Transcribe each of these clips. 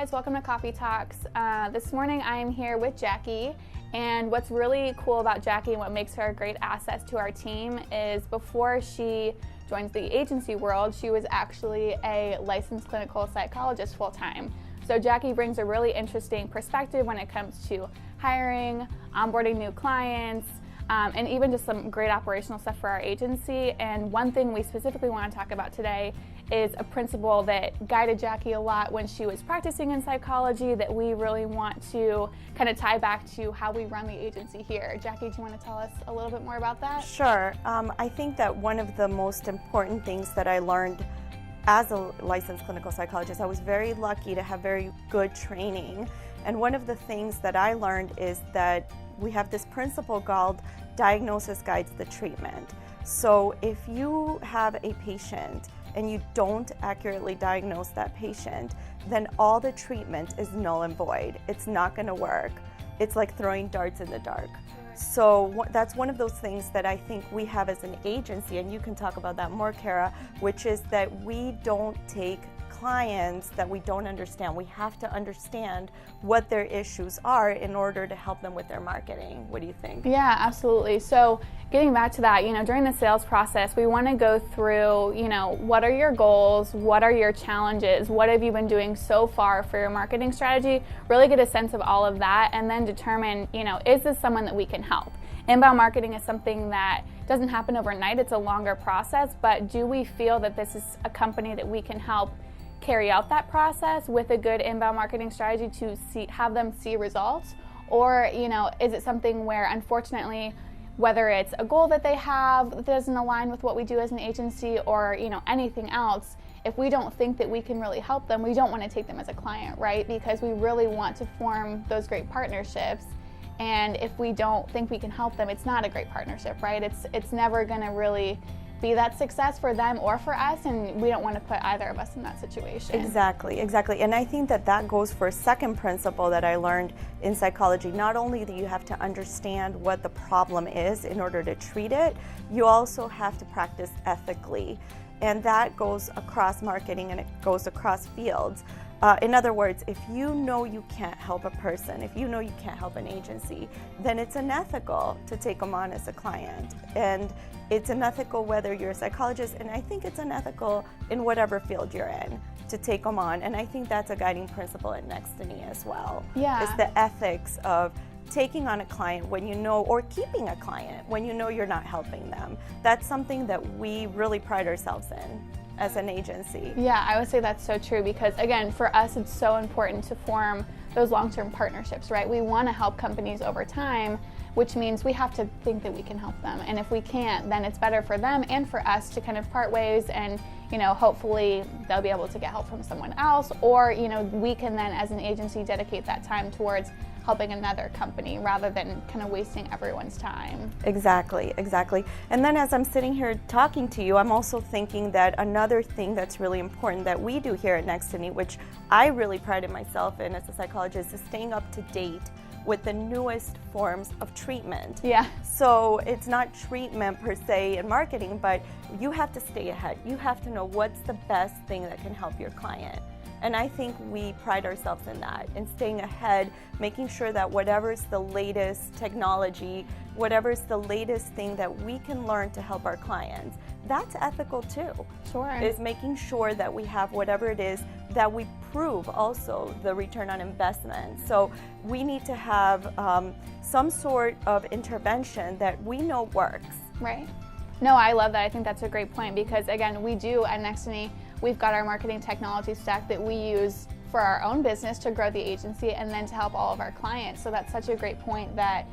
guys, welcome to Coffee Talks. This morning I am here with Jackie, and what's really cool about Jackie and what makes her a great asset to our team is before she joins the agency world, she was actually a licensed clinical psychologist full-time. So Jackie brings a really interesting perspective when it comes to hiring, onboarding new clients, and even just some great operational stuff for our agency. And one thing we specifically want to talk about today is a principle that guided Jackie a lot when she was practicing in psychology that we really want to kind of tie back to how we run the agency here. Jackie, do you want to tell us a little bit more about that? Sure. I think that one of the most important things that I learned as a licensed clinical psychologist, I was very lucky to have very good training. And one of the things that I learned is that we have this principle called diagnosis guides the treatment. So if you have a patient and you don't accurately diagnose that patient, then all the treatment is null and void. It's not going to work. It's like throwing darts in the dark. So that's one of those things that I think we have as an agency, and you can talk about that more, Kara, which is that we don't take clients that we don't understand. We have to understand what their issues are in order to help them with their marketing. What do you think? Yeah, absolutely. So getting back to that, during the sales process, we want to go through, what are your goals? What are your challenges? What have you been doing so far for your marketing strategy? Really get a sense of all of that and then determine, is this someone that we can help? Inbound marketing is something that doesn't happen overnight. It's a longer process, but do we feel that this is a company that we can help carry out that process with a good inbound marketing strategy to have them see results? Or, is it something where, unfortunately, whether it's a goal that they have that doesn't align with what we do as an agency or, anything else, if we don't think that we can really help them, we don't want to take them as a client, right? Because we really want to form those great partnerships. And if we don't think we can help them, it's not a great partnership, right? It's never going to really be that success for them or for us, and we don't want to put either of us in that situation. Exactly. And I think that goes for a second principle that I learned in psychology. Not only do you have to understand what the problem is in order to treat it, you also have to practice ethically. And that goes across marketing and it goes across fields. In other words, if you know you can't help a person, if you know you can't help an agency, then it's unethical to take them on as a client. And it's unethical whether you're a psychologist, and I think it's unethical in whatever field you're in to take them on. And I think that's a guiding principle at Nextiny as well. Yeah. It's the ethics of taking on a client when you know, or keeping a client when you know you're not helping them. That's something that we really pride ourselves in as an agency. Yeah, I would say that's so true because, again, for us it's so important to form those long-term partnerships, right? We want to help companies over time, which means we have to think that we can help them. And if we can't, then it's better for them and for us to kind of part ways and, hopefully they'll be able to get help from someone else, or, we can then as an agency dedicate that time towards helping another company rather than kind of wasting everyone's time. Exactly. And then as I'm sitting here talking to you, I'm also thinking that another thing that's really important that we do here at Nextiny, which I really prided myself in as a psychologist, is staying up to date with the newest forms of treatment. Yeah. So it's not treatment per se in marketing, but you have to stay ahead. You have to know what's the best thing that can help your client. And I think we pride ourselves in that, in staying ahead, making sure that whatever's the latest technology, whatever's the latest thing that we can learn to help our clients, that's ethical too. Sure. Is making sure that we have whatever it is that we prove also the return on investment. So we need to have some sort of intervention that we know works. Right. No, I love that. I think that's a great point because, again, we do at Nextiny, we've got our marketing technology stack that we use for our own business to grow the agency and then to help all of our clients. So that's such a great point that,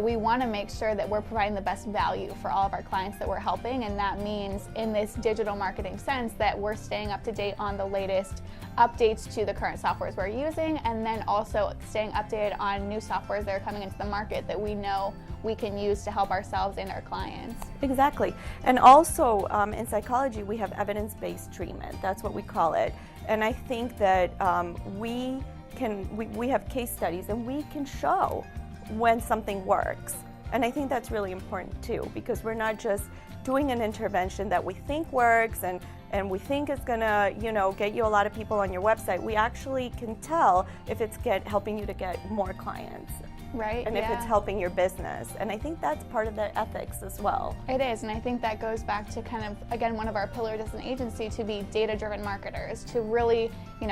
we want to make sure that we're providing the best value for all of our clients that we're helping, and that means in this digital marketing sense that we're staying up to date on the latest updates to the current softwares we're using, and then also staying updated on new softwares that are coming into the market that we know we can use to help ourselves and our clients. Exactly. And also in psychology we have evidence-based treatment. That's what we call it. And I think that we have case studies and we can show when something works. And I think that's really important too, because we're not just doing an intervention that we think works and we think is gonna, get you a lot of people on your website, we actually can tell if it's helping you to get more clients. Right. And if it's helping your business. And I think that's part of the ethics as well. It is, and I think that goes back to kind of, again, one of our pillars as an agency to be data-driven marketers, to really,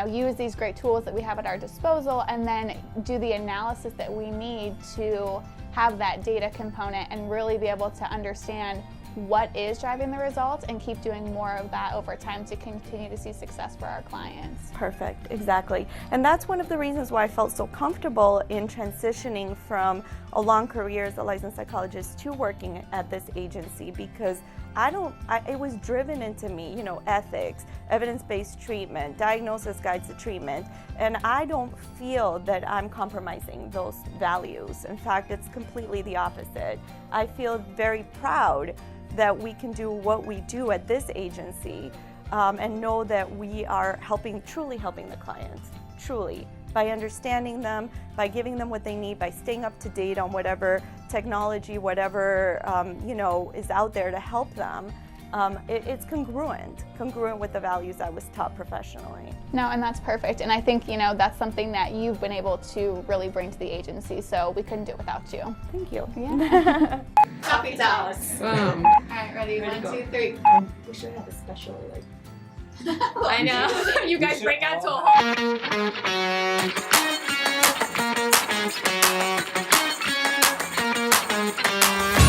use these great tools that we have at our disposal and then do the analysis that we need to have that data component and really be able to understand what is driving the results and keep doing more of that over time to continue to see success for our clients. Perfect, exactly. And that's one of the reasons why I felt so comfortable in transitioning from a long career as a licensed psychologist to working at this agency, because it was driven into me, ethics, evidence-based treatment, diagnosis guides to treatment, and I don't feel that I'm compromising those values. In fact, it's completely the opposite. I feel very proud that we can do what we do at this agency and know that we are truly helping the clients, truly, by understanding them, by giving them what they need, by staying up to date on whatever technology, whatever is out there to help them. It's congruent with the values I was taught professionally. No, and that's perfect. And I think, that's something that you've been able to really bring to the agency, so we couldn't do it without you. Thank you. Yeah. Coffee towels. All right, ready? 1, 2, 3. We should have a special, I know. You guys break out to a whole...